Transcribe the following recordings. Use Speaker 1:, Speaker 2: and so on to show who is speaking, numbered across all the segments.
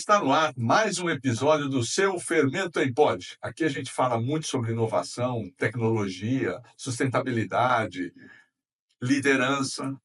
Speaker 1: está no ar mais um episódio do seu Fermento em Pod. Aqui a gente fala muito sobre inovação, tecnologia, sustentabilidade, liderança.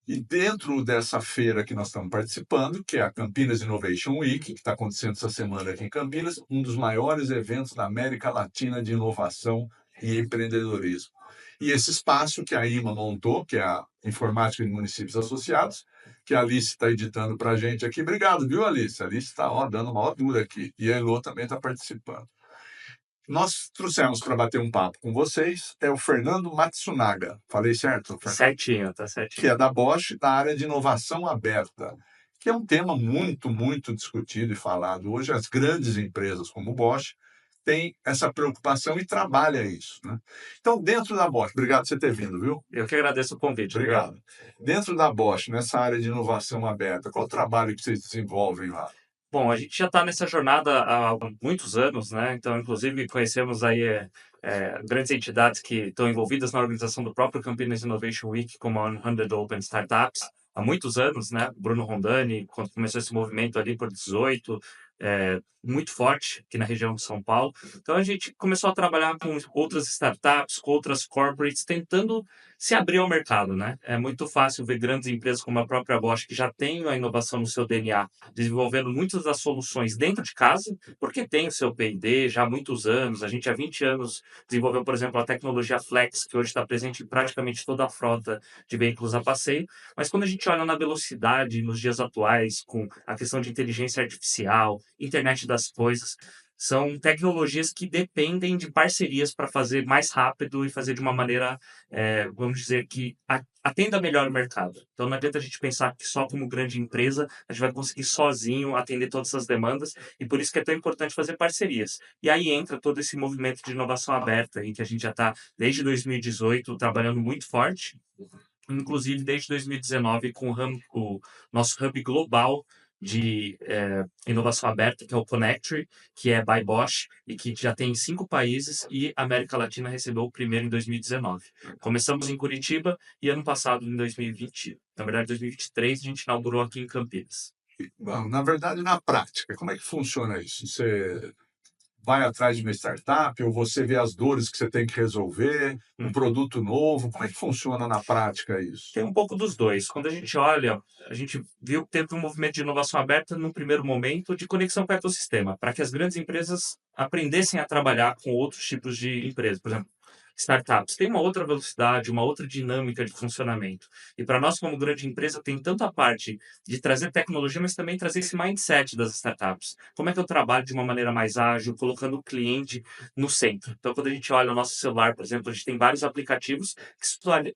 Speaker 1: E dentro dessa feira que nós estamos participando, que é a Campinas Innovation Week, que está acontecendo essa semana aqui em Campinas, um dos maiores eventos da América Latina de inovação e empreendedorismo. E esse espaço que a IMA montou, que é a Informática de Municípios Associados, que a Alice está editando para a gente aqui. Obrigado, viu, Alice? A Alice está dando uma dura aqui. E a Elô também está participando. Nós trouxemos para bater um papo com vocês o Fernando Matsunaga. Falei certo, Fernando?
Speaker 2: Certinho, tá
Speaker 1: Que
Speaker 2: certinho.
Speaker 1: é da Bosch, da área de inovação aberta, que é um tema muito, muito discutido e falado. Hoje, as grandes empresas como Bosch têm essa preocupação e trabalham isso, né? Então, dentro da Bosch, obrigado por você ter vindo, viu?
Speaker 2: Eu que agradeço o convite.
Speaker 1: Obrigado. Dentro da Bosch, nessa área de inovação aberta, qual o trabalho que vocês desenvolvem lá?
Speaker 2: Bom, a gente já está nessa jornada há muitos anos, né? Então, inclusive, conhecemos aí grandes entidades que estão envolvidas na organização do próprio Campinas Innovation Week, como a 100 Open Startups, há muitos anos, né? Bruno Rondani, quando começou esse movimento ali por 18, muito forte aqui na região de São Paulo. Então, a gente começou a trabalhar com outras startups, com outras corporates, tentando se abrir ao mercado, né? É muito fácil ver grandes empresas como a própria Bosch, que já tem a inovação no seu DNA, desenvolvendo muitas das soluções dentro de casa, porque tem o seu P&D já há muitos anos. A gente há 20 anos desenvolveu, por exemplo, a tecnologia Flex, que hoje está presente em praticamente toda a frota de veículos a passeio. Mas quando a gente olha na velocidade nos dias atuais, com a questão de inteligência artificial, internet das coisas, são tecnologias que dependem de parcerias para fazer mais rápido e fazer de uma maneira, vamos dizer, que atenda melhor o mercado. Então, não adianta a gente pensar que só como grande empresa a gente vai conseguir sozinho atender todas essas demandas, e por isso que é tão importante fazer parcerias. E aí entra todo esse movimento de inovação aberta, em que a gente já está, desde 2018, trabalhando muito forte, inclusive desde 2019 com o nosso hub global de inovação aberta, que é o Connectory, que é by Bosch e que já tem 5 países, e a América Latina recebeu o primeiro em 2019. Começamos em Curitiba e ano passado, em 2020, na verdade 2023, a gente inaugurou aqui em Campinas.
Speaker 1: Bom, na verdade, na prática, como é que funciona isso? Você vai atrás de uma startup ou você vê as dores que você tem que resolver, um produto novo? Como é que funciona na prática isso?
Speaker 2: Tem um pouco dos dois. Quando a gente olha, a gente viu que teve um movimento de inovação aberta no primeiro momento de conexão com o ecossistema, para que as grandes empresas aprendessem a trabalhar com outros tipos de empresas. Por exemplo, startups têm uma outra velocidade, uma outra dinâmica de funcionamento. E para nós, como grande empresa, tem tanto a parte de trazer tecnologia, mas também trazer esse mindset das startups. Como é que eu trabalho de uma maneira mais ágil, colocando o cliente no centro? Então, quando a gente olha o nosso celular, por exemplo, a gente tem vários aplicativos que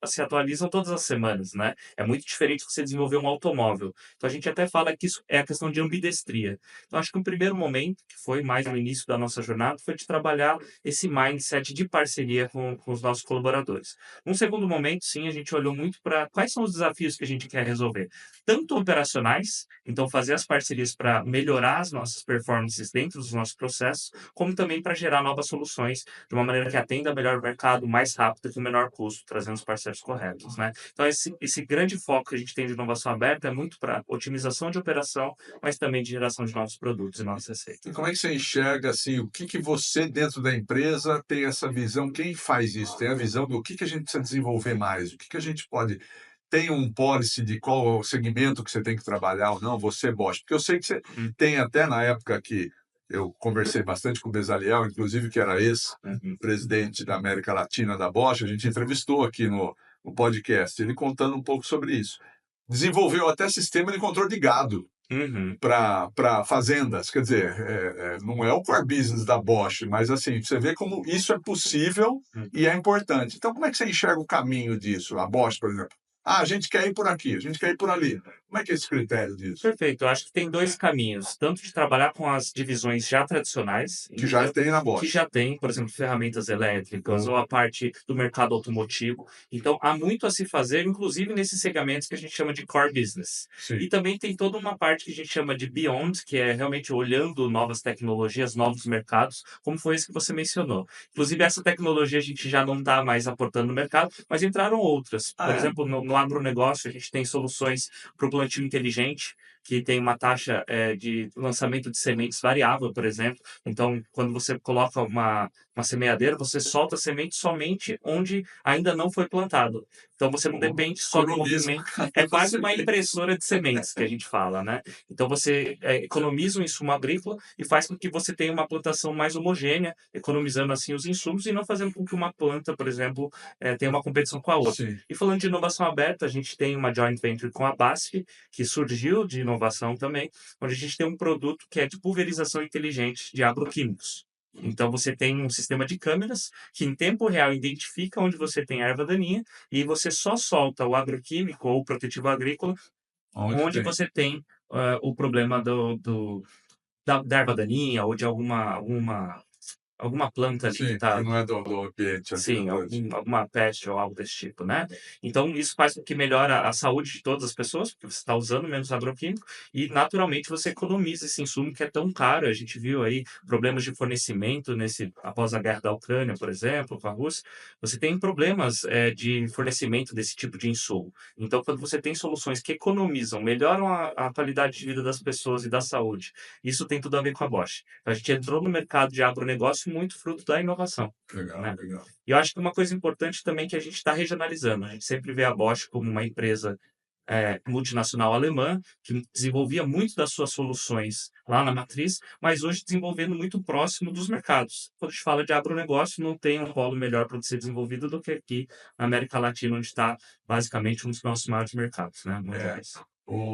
Speaker 2: se atualizam todas as semanas, né? É muito diferente de você desenvolver um automóvel. Então, a gente até fala que isso é a questão de ambidestria. Então, acho que o primeiro momento, que foi mais no início da nossa jornada, foi de trabalhar esse mindset de parceria com os nossos colaboradores. Num segundo momento, sim, a gente olhou muito para quais são os desafios que a gente quer resolver, tanto operacionais, então fazer as parcerias para melhorar as nossas performances dentro dos nossos processos, como também para gerar novas soluções de uma maneira que atenda melhor o mercado, mais rápido e com menor custo, trazendo os parceiros corretos, né? Então, esse grande foco que a gente tem de inovação aberta é muito para otimização de operação, mas também de geração de novos produtos e novas receitas.
Speaker 1: E como é que você enxerga, assim, o que que você, dentro da empresa, tem essa visão? Quem faz isso? Tem a visão do que a gente precisa desenvolver mais? O que que a gente pode... Tem um policy de qual segmento que você tem que trabalhar ou não? Você, Bosch. Porque eu sei que você
Speaker 2: Uhum.
Speaker 1: tem até na época que eu conversei bastante com o Bezaliel, inclusive, que era ex-presidente da América Latina da Bosch, a gente entrevistou aqui no podcast, ele contando um pouco sobre isso. Desenvolveu até sistema de controle de gado
Speaker 2: Uhum.
Speaker 1: para fazendas. Quer dizer, não é o core business da Bosch, mas assim, você vê como isso é possível e é importante. Então, como é que você enxerga o caminho disso? A Bosch, por exemplo. Ah, a gente quer ir por aqui, a gente quer ir por ali. Como é que é esse critério disso?
Speaker 2: Perfeito. Eu acho que tem dois caminhos, tanto de trabalhar com as divisões já tradicionais,
Speaker 1: Que já tem na
Speaker 2: que
Speaker 1: Bosch.
Speaker 2: já tem, por exemplo, ferramentas elétricas ou a parte do mercado automotivo. Então, há muito a se fazer, inclusive nesses segmentos que a gente chama de core business.
Speaker 1: Sim.
Speaker 2: E também tem toda uma parte que a gente chama de beyond, que é realmente olhando novas tecnologias, novos mercados, como foi esse que você mencionou. Inclusive, essa tecnologia a gente já não está mais aportando no mercado, mas entraram outras. Por exemplo, no agronegócio, a gente tem soluções para o plantio inteligente, que tem uma taxa de lançamento de sementes variável, por exemplo. Então, quando você coloca uma semeadeira, você solta a semente somente onde ainda não foi plantado. Então, você não depende só do
Speaker 1: Economiza
Speaker 2: movimento.
Speaker 1: pra
Speaker 2: É
Speaker 1: caramba
Speaker 2: quase uma
Speaker 1: semente.
Speaker 2: impressora de sementes que a gente fala, né? Então, você economiza um insumo agrícola e faz com que você tenha uma plantação mais homogênea, economizando assim os insumos e não fazendo com que uma planta, por exemplo, tenha uma competição com a outra.
Speaker 1: Sim.
Speaker 2: E falando de inovação aberta, a gente tem uma joint venture com a BASF, que surgiu de inovação também, onde a gente tem um produto que é de pulverização inteligente de agroquímicos. Então, você tem um sistema de câmeras que, em tempo real, identifica onde você tem erva daninha e você só solta o agroquímico ou o protetivo agrícola
Speaker 1: Onde
Speaker 2: onde
Speaker 1: tem.
Speaker 2: você tem o problema da erva daninha ou de alguma planta ali que
Speaker 1: Sim, que
Speaker 2: está.
Speaker 1: não é do ambiente ali da
Speaker 2: Sim,
Speaker 1: planta.
Speaker 2: alguma peste ou algo desse tipo, né? Então, isso faz com que melhora a saúde de todas as pessoas, porque você está usando menos agroquímico e, naturalmente, você economiza esse insumo que é tão caro. A gente viu aí problemas de fornecimento após a guerra da Ucrânia, por exemplo, com a Rússia. Você tem problemas de fornecimento desse tipo de insumo. Então, quando você tem soluções que economizam, melhoram a qualidade de vida das pessoas e da saúde, isso tem tudo a ver com a Bosch. Então, a gente entrou no mercado de agronegócio muito fruto da inovação,
Speaker 1: Legal,
Speaker 2: né?
Speaker 1: legal.
Speaker 2: E eu acho que uma coisa importante também é que a gente está regionalizando. A gente sempre vê a Bosch como uma empresa multinacional alemã, que desenvolvia muito das suas soluções lá na matriz, mas hoje desenvolvendo muito próximo dos mercados. Quando a gente fala de agronegócio, não tem um polo melhor para ser desenvolvido do que aqui na América Latina, onde está basicamente um dos nossos maiores mercados, né,
Speaker 1: É.
Speaker 2: mundiais.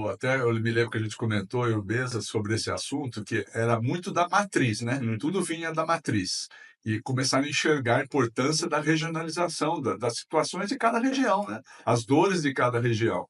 Speaker 1: Até eu me lembro que a gente comentou, eu mesmo, sobre esse assunto, que era muito da matriz, né?
Speaker 2: Hum.
Speaker 1: Tudo vinha da matriz. E começaram a enxergar a importância da regionalização, das situações de cada região, né? As dores de cada região.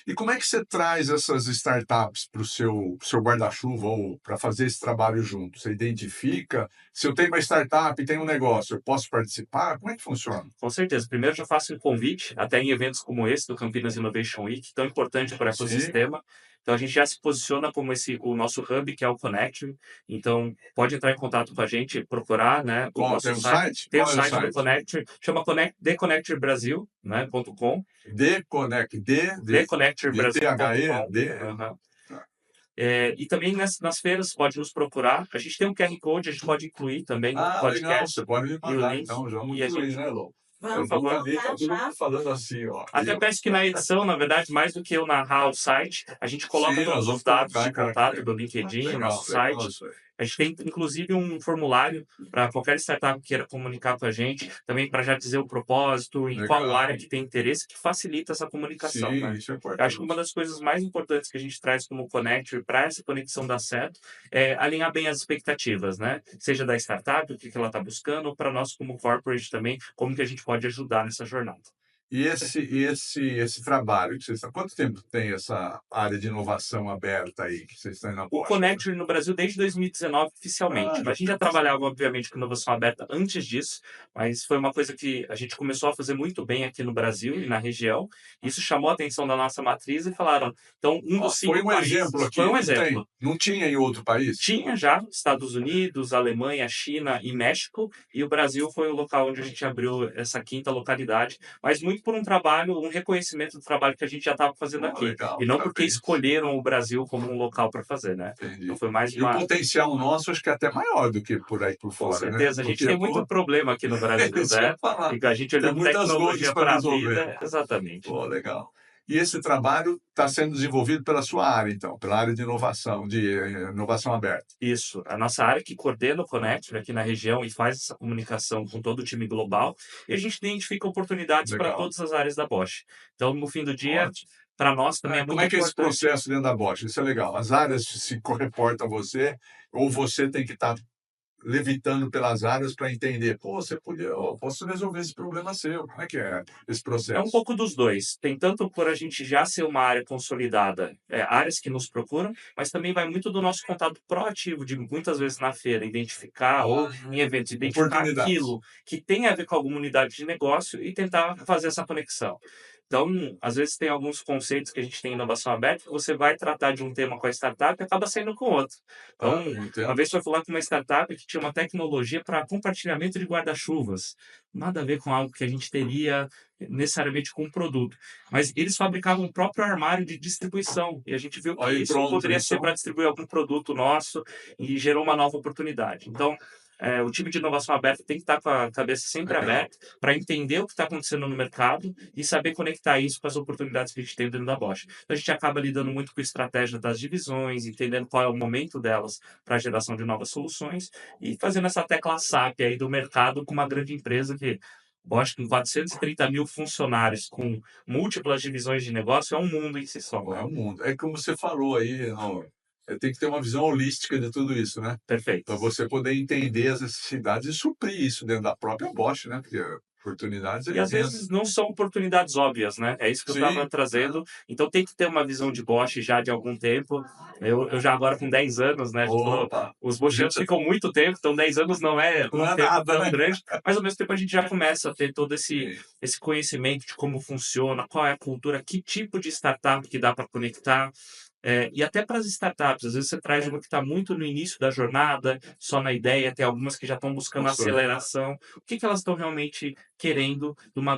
Speaker 1: E como é que você traz essas startups para o seu guarda-chuva ou para fazer esse trabalho junto? Você identifica, se eu tenho uma startup e tenho um negócio, eu posso participar? Como é que funciona?
Speaker 2: Com certeza. Primeiro, já faço um convite, até em eventos como esse, do Campinas Innovation Week, tão importante para o
Speaker 1: Sim.
Speaker 2: ecossistema. Então, a gente já se posiciona como o nosso hub, que é o Connector. Então, pode entrar em contato com a gente, procurar, né, o
Speaker 1: Qual tem
Speaker 2: nosso
Speaker 1: um
Speaker 2: site.
Speaker 1: site?
Speaker 2: Tem o
Speaker 1: Qual é o
Speaker 2: site do
Speaker 1: site?
Speaker 2: Connector, chama TheConnectorBrasil, né, .com,
Speaker 1: Deconnect,
Speaker 2: TheConnectorBrasil.com.
Speaker 1: D.
Speaker 2: Aham.
Speaker 1: Tá.
Speaker 2: E também nas feiras, pode nos procurar. A gente tem um QR Code, a gente pode incluir também no
Speaker 1: Ah, legal.
Speaker 2: podcast
Speaker 1: Você pode me
Speaker 2: e o
Speaker 1: mandar,
Speaker 2: link.
Speaker 1: então, já vamos
Speaker 2: E a
Speaker 1: incluir,
Speaker 2: gente,
Speaker 1: né, Lô?
Speaker 2: por
Speaker 3: Vamos
Speaker 1: Eu nunca
Speaker 2: favor.
Speaker 1: vi, tá
Speaker 3: colocar
Speaker 1: todo
Speaker 3: já.
Speaker 1: mundo falando assim, ó. E
Speaker 2: Até
Speaker 1: eu,
Speaker 2: peço que na edição, na verdade, mais do que eu narrar o site, a gente coloca
Speaker 1: sim, nós
Speaker 2: todos os
Speaker 1: vamos
Speaker 2: dados
Speaker 1: colocar
Speaker 2: de
Speaker 1: em
Speaker 2: contato
Speaker 1: caractere.
Speaker 2: do LinkedIn,
Speaker 1: Legal,
Speaker 2: nosso
Speaker 1: legal
Speaker 2: site.
Speaker 1: isso aí.
Speaker 2: A gente tem, inclusive, um formulário para qualquer startup que queira comunicar com a gente, também para já dizer o propósito, em qual área
Speaker 1: Legal.
Speaker 2: que tem interesse, que facilita essa comunicação,
Speaker 1: Sim,
Speaker 2: né?
Speaker 1: isso é
Speaker 2: Eu acho que uma
Speaker 1: importante.
Speaker 2: das coisas mais importantes que a gente traz como Connector para essa conexão dar certo é alinhar bem as expectativas, né? Seja da startup, o que ela está buscando, ou para nós como corporate também, como que a gente pode ajudar nessa jornada.
Speaker 1: E esse trabalho que vocês estão, quanto tempo tem essa área de inovação aberta aí que vocês estão na
Speaker 2: O
Speaker 1: Bosch?
Speaker 2: Connector no Brasil desde 2019
Speaker 1: Ah,
Speaker 2: oficialmente,
Speaker 1: já
Speaker 2: mas a gente já
Speaker 1: tem.
Speaker 2: trabalhava obviamente com inovação aberta antes disso, mas foi uma coisa que a gente começou a fazer muito bem aqui no Brasil e na região. Isso chamou a atenção da nossa matriz e falaram, então um
Speaker 1: Ó,
Speaker 2: dos
Speaker 1: foi
Speaker 2: 5
Speaker 1: um exemplo
Speaker 2: países foi
Speaker 1: aqui,
Speaker 2: um
Speaker 1: não tem?
Speaker 2: exemplo.
Speaker 1: Não tinha em outro país?
Speaker 2: Tinha já Estados Unidos, Alemanha, China e México, e o Brasil foi o local onde a gente abriu essa quinta localidade, mas muito por um trabalho, um reconhecimento do trabalho que a gente já estava fazendo
Speaker 1: Ó,
Speaker 2: aqui,
Speaker 1: legal,
Speaker 2: e não porque
Speaker 1: parabéns.
Speaker 2: escolheram o Brasil como um local para fazer, né? Então
Speaker 1: Entendi.
Speaker 2: foi mais
Speaker 1: E o
Speaker 2: uma.
Speaker 1: potencial nosso acho que é até maior do que por aí por
Speaker 2: Com
Speaker 1: fora, né?
Speaker 2: certeza, a gente
Speaker 1: Porque,
Speaker 2: tem muito
Speaker 1: pô,
Speaker 2: problema aqui no
Speaker 1: é
Speaker 2: Brasil,
Speaker 1: isso que eu
Speaker 2: né?
Speaker 1: ia falar.
Speaker 2: E a gente
Speaker 1: Tem
Speaker 2: olhando
Speaker 1: muitas dores
Speaker 2: tecnologia
Speaker 1: para
Speaker 2: para a
Speaker 1: resolver.
Speaker 2: vida, exatamente.
Speaker 1: Pô, legal. E esse trabalho está sendo desenvolvido pela sua área, então, pela área de inovação, inovação aberta.
Speaker 2: Isso, a nossa área que coordena o Connector aqui na região e faz essa comunicação com todo o time global, e a gente identifica oportunidades para
Speaker 1: Legal.
Speaker 2: todas as áreas da Bosch. Então, no fim do dia,
Speaker 1: Ótimo.
Speaker 2: para nós também é
Speaker 1: Como
Speaker 2: muito
Speaker 1: é que é esse
Speaker 2: importante.
Speaker 1: processo dentro da Bosch? Isso é legal. As áreas se reportam a você, ou você tem que estar levitando pelas áreas para entender, pô, você podia, eu posso resolver esse problema seu. Como é que é esse
Speaker 2: É um
Speaker 1: processo?
Speaker 2: pouco dos dois. Tem tanto por a gente já ser uma área consolidada, áreas que nos procuram, mas também vai muito do nosso contato proativo, de muitas vezes na feira, identificar, ou em eventos, identificar
Speaker 1: Oportunidades.
Speaker 2: aquilo que tem a ver com alguma unidade de negócio e tentar fazer essa conexão. Então, às vezes tem alguns conceitos que a gente tem em inovação aberta que você vai tratar de um tema com a startup e acaba saindo com outro. Então,
Speaker 1: Ah,
Speaker 2: uma
Speaker 1: entendo.
Speaker 2: vez foi falar com uma startup que tinha uma tecnologia para compartilhamento de guarda-chuvas. Nada a ver com algo que a gente teria necessariamente com um produto. Mas eles fabricavam o próprio armário de distribuição. E a gente viu que
Speaker 1: Aí
Speaker 2: isso
Speaker 1: pronto,
Speaker 2: poderia ser para
Speaker 1: então,
Speaker 2: distribuir algum produto nosso e gerou uma nova oportunidade. Então, o time de inovação aberta tem que estar com a cabeça sempre
Speaker 1: legal.
Speaker 2: aberta para entender o que está acontecendo no mercado e saber conectar isso com as oportunidades que a gente tem dentro da Bosch. Então, a gente acaba lidando muito com a estratégia das divisões, entendendo qual é o momento delas para a geração de novas soluções e fazendo essa tecla SAP aí do mercado com uma grande empresa que Bosch, com 430 mil funcionários, com múltiplas divisões de negócio, é um mundo em si só,
Speaker 1: É
Speaker 2: né?
Speaker 1: o mundo. É como você falou aí, não, tem que ter uma visão holística de tudo isso, né?
Speaker 2: Perfeito.
Speaker 1: Para você poder entender as necessidades e suprir isso dentro da própria Bosch, né? Porque oportunidades é
Speaker 2: E às
Speaker 1: imensa.
Speaker 2: vezes não são oportunidades óbvias, né? É isso que eu estava
Speaker 1: Sim,
Speaker 2: trazendo. Então tem que ter uma visão de Bosch já de algum tempo. Eu já agora com 10 anos, né? A gente falou,
Speaker 1: opa,
Speaker 2: os Boschianos ficam muito tempo, então 10 anos não é
Speaker 1: não
Speaker 2: um
Speaker 1: é
Speaker 2: tempo
Speaker 1: nada,
Speaker 2: tão
Speaker 1: né?
Speaker 2: grande, mas ao mesmo tempo a gente já começa a ter todo
Speaker 1: Sim.
Speaker 2: esse conhecimento de como funciona, qual é a cultura, que tipo de startup que dá para conectar. E até para as startups, às vezes você traz uma que está muito no início da jornada, só na ideia, tem algumas que já estão buscando
Speaker 1: Nossa,
Speaker 2: aceleração. O que que elas estão realmente querendo de uma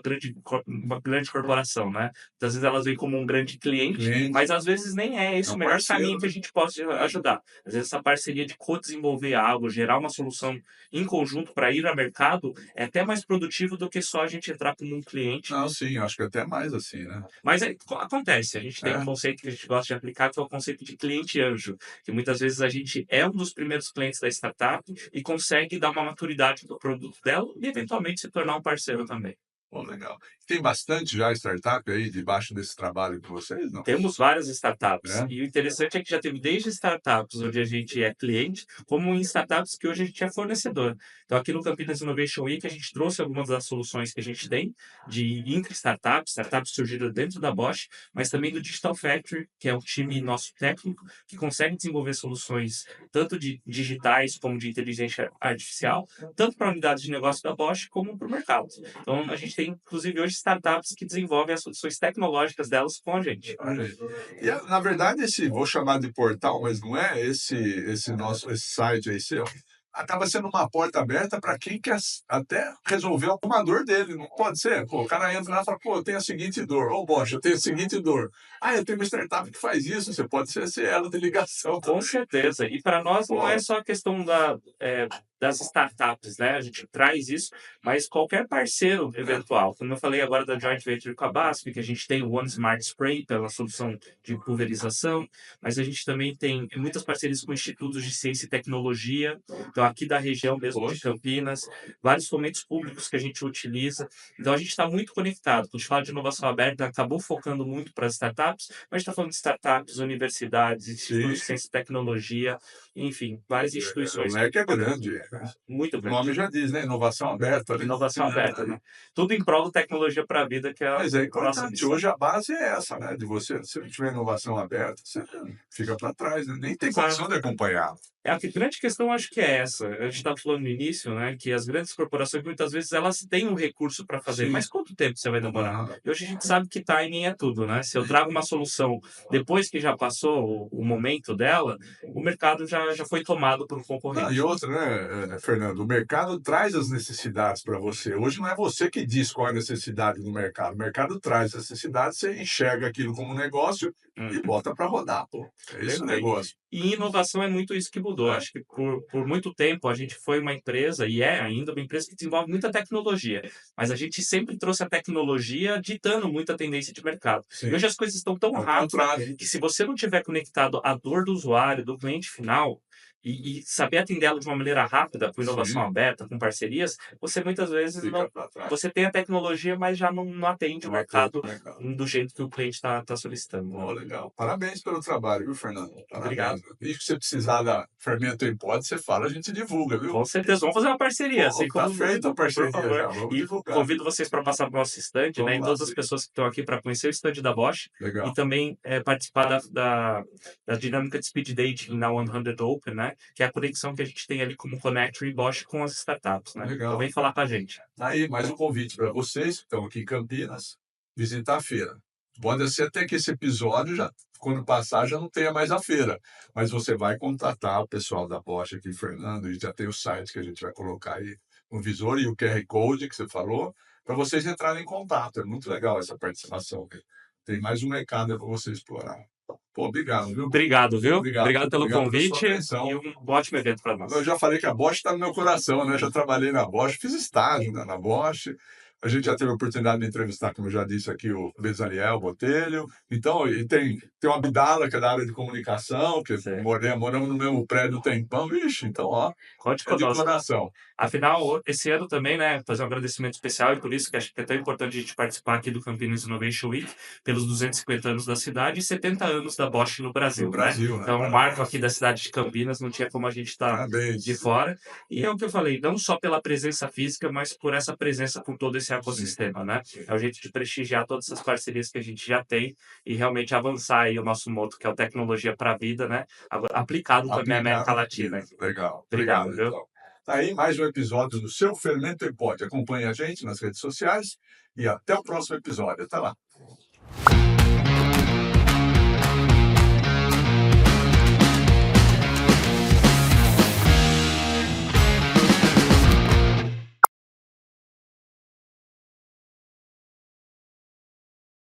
Speaker 2: grande corporação, né? Às vezes elas vêm como um grande cliente,
Speaker 1: cliente,
Speaker 2: mas às vezes nem é
Speaker 1: é
Speaker 2: esse
Speaker 1: um
Speaker 2: o melhor caminho
Speaker 1: parceiro,
Speaker 2: que a
Speaker 1: né?
Speaker 2: gente pode ajudar. Às vezes essa parceria de co-desenvolver algo, gerar uma solução em conjunto para ir ao mercado, é até mais produtivo do que só a gente entrar como um cliente.
Speaker 1: Não, sim, acho que até mais assim, né?
Speaker 2: Mas acontece, a gente tem um
Speaker 1: É,
Speaker 2: conceito que a gente gosta de aplicar, que é o conceito de cliente anjo, que muitas vezes a gente é um dos primeiros clientes da startup e consegue dar uma maturidade do produto dela e eventualmente se tornar um parceiro também.
Speaker 1: pô, legal. Tem bastante já startup aí debaixo desse trabalho com vocês, não?
Speaker 2: Temos várias startups.
Speaker 1: É?
Speaker 2: E o interessante é que já teve desde startups onde a gente é cliente, como em startups que hoje a gente é fornecedor. Então, aqui no Campinas Innovation Week, a gente trouxe algumas das soluções que a gente tem de intra-startups, startups surgiram dentro da Bosch, mas também do Digital Factory, que é um time nosso técnico que consegue desenvolver soluções tanto de digitais como de inteligência artificial, tanto para unidades de negócio da Bosch como para o mercado. Então, a gente tem, inclusive, hoje startups que desenvolvem as soluções tecnológicas delas com a gente.
Speaker 1: Olha aí. E na verdade esse, vou chamar de portal, mas não é esse nosso esse site aí seu, acaba sendo uma porta aberta para quem quer até resolver alguma dor dele, não pode ser? Pô, o cara entra lá e fala, pô, eu tenho a seguinte dor, ô Bocha, eu tenho a seguinte dor. Ah, eu tenho uma startup que faz isso, você pode ser esse elo de ligação
Speaker 2: Com
Speaker 1: também.
Speaker 2: certeza. E para nós não é
Speaker 1: Pô,
Speaker 2: só a questão das startups, né? A gente traz isso, mas qualquer parceiro
Speaker 1: é,
Speaker 2: eventual. Como eu falei agora da Joint Venture com a BASF, que a gente tem o One Smart Spray pela solução de pulverização, mas a gente também tem muitas parcerias com institutos de ciência e tecnologia, então aqui da região mesmo de
Speaker 1: poxa,
Speaker 2: Campinas, vários fomentos públicos que a gente utiliza. Então a gente está muito conectado. Quando a gente fala de inovação aberta, acabou focando muito para as startups, mas a gente está falando de startups, universidades, institutos
Speaker 1: sim,
Speaker 2: de ciência e tecnologia, enfim, várias
Speaker 1: o
Speaker 2: instituições
Speaker 1: leque é grande.
Speaker 2: muito
Speaker 1: O nome
Speaker 2: grande.
Speaker 1: já diz, né? Inovação aberta, né?
Speaker 2: Inovação aberta, né? Tudo em prol da tecnologia para a vida, que é a
Speaker 1: Mas é
Speaker 2: nossa
Speaker 1: importante.
Speaker 2: missão.
Speaker 1: Hoje a base é essa, né? De você, se não tiver inovação aberta, você fica para trás, né? Nem tem condição
Speaker 2: Exato.
Speaker 1: de acompanhar.
Speaker 2: A grande questão acho que é essa. A gente estava falando no início, né, que as grandes corporações muitas vezes elas têm um recurso para fazer,
Speaker 1: Sim.
Speaker 2: mas quanto tempo você vai demorar?
Speaker 1: Aham.
Speaker 2: E hoje a gente sabe que timing é tudo, né? Se eu trago uma solução depois que já passou o momento dela, o mercado já foi tomado por um
Speaker 1: Não, e
Speaker 2: concorrente.
Speaker 1: outra, né, Fernando, o mercado traz as necessidades para você. Hoje não é você que diz qual é a necessidade do mercado. O mercado traz as necessidades, você enxerga aquilo como negócio e
Speaker 2: Uhum.
Speaker 1: bota para rodar, pô. É isso o
Speaker 2: Perfeito.
Speaker 1: negócio.
Speaker 2: E inovação é muito isso que mudou.
Speaker 1: É,
Speaker 2: Acho que por muito tempo a gente foi uma empresa, e é ainda uma empresa que desenvolve muita tecnologia, mas a gente sempre trouxe a tecnologia ditando muita tendência de mercado. E
Speaker 1: sim.
Speaker 2: hoje as coisas estão tão
Speaker 1: É o
Speaker 2: rápidas
Speaker 1: contrário.
Speaker 2: que se você não tiver conectado à dor do usuário, do cliente final, e saber atender ela de uma maneira rápida, com inovação
Speaker 1: Sim,
Speaker 2: aberta, com parcerias, você muitas vezes
Speaker 1: fica
Speaker 2: não.
Speaker 1: para trás.
Speaker 2: Você tem a tecnologia, mas já não atende o
Speaker 1: Não atende
Speaker 2: mercado
Speaker 1: o mercado.
Speaker 2: do jeito que o cliente está solicitando, né?
Speaker 1: Pô, legal. Parabéns pelo trabalho, viu, Fernando?
Speaker 2: Obrigado.
Speaker 1: Parabéns. E se você precisar da Fermento em Pod, você fala, a gente divulga, viu?
Speaker 2: Com certeza, vamos fazer uma parceria,
Speaker 1: Pô,
Speaker 2: assim
Speaker 1: tá
Speaker 2: como
Speaker 1: feita a
Speaker 2: por
Speaker 1: parceria
Speaker 2: favor.
Speaker 1: já, vamos
Speaker 2: E
Speaker 1: divulgar.
Speaker 2: convido vocês para passar para o nosso stand, né,
Speaker 1: Vamos
Speaker 2: e
Speaker 1: lá,
Speaker 2: todas as
Speaker 1: sim.
Speaker 2: pessoas que estão aqui para conhecer o stand da Bosch e
Speaker 1: Legal.
Speaker 2: também participar da dinâmica de speed dating na 100 Open, né, que é a conexão que a gente tem ali como Connector e Bosch com as startups, né. Então
Speaker 1: Legal.
Speaker 2: vem falar com a gente.
Speaker 1: Tá aí mais um convite para vocês que estão aqui em Campinas. visitar a feira. Pode ser até que esse episódio, já, quando passar, já não tenha mais a feira, mas você vai contatar o pessoal da Bosch aqui, Fernando, e já tem o site que a gente vai colocar aí no visor e o QR Code que você falou, para vocês entrarem em contato. É muito legal essa participação. Tem mais um mercado para você explorar. Pô, obrigado, viu?
Speaker 2: Obrigado, viu?
Speaker 1: Obrigado
Speaker 2: Pelo
Speaker 1: pela sua
Speaker 2: convite e
Speaker 1: atenção.
Speaker 2: um ótimo evento para nós.
Speaker 1: Eu já falei que a Bosch está no meu coração, né? Já trabalhei na Bosch, fiz estágio na Bosch. A gente já teve a oportunidade de entrevistar, como eu já disse aqui, o Bezaliel Botelho. Então, e tem o Abdala, que é da área de comunicação, que
Speaker 2: Sim.
Speaker 1: moramos no mesmo prédio um tempão. Ixi, então, ó,
Speaker 2: Conte
Speaker 1: é de
Speaker 2: conosco.
Speaker 1: coração.
Speaker 2: Afinal, esse ano também, né, fazer um agradecimento especial e por isso que acho que é tão importante a gente participar aqui do Campinas Innovation Week, pelos 250 anos da cidade e 70 anos da Bosch no Brasil,
Speaker 1: No Brasil, né?
Speaker 2: Então, um marco aqui da cidade de Campinas, não tinha como a gente estar
Speaker 1: Parabéns.
Speaker 2: de fora. E é o que eu falei, não só pela presença física, mas por essa presença com todo esse ecossistema, né? É o jeito de prestigiar todas essas parcerias que a gente já tem e realmente avançar aí o nosso moto, que é o tecnologia para a vida, né? Aplicado também à América Latina.
Speaker 1: Legal.
Speaker 2: Obrigado, viu?
Speaker 1: Então. Tá aí mais um episódio do Seu Fermento em Pod. Acompanhe a gente nas redes sociais e até o próximo episódio. Até lá.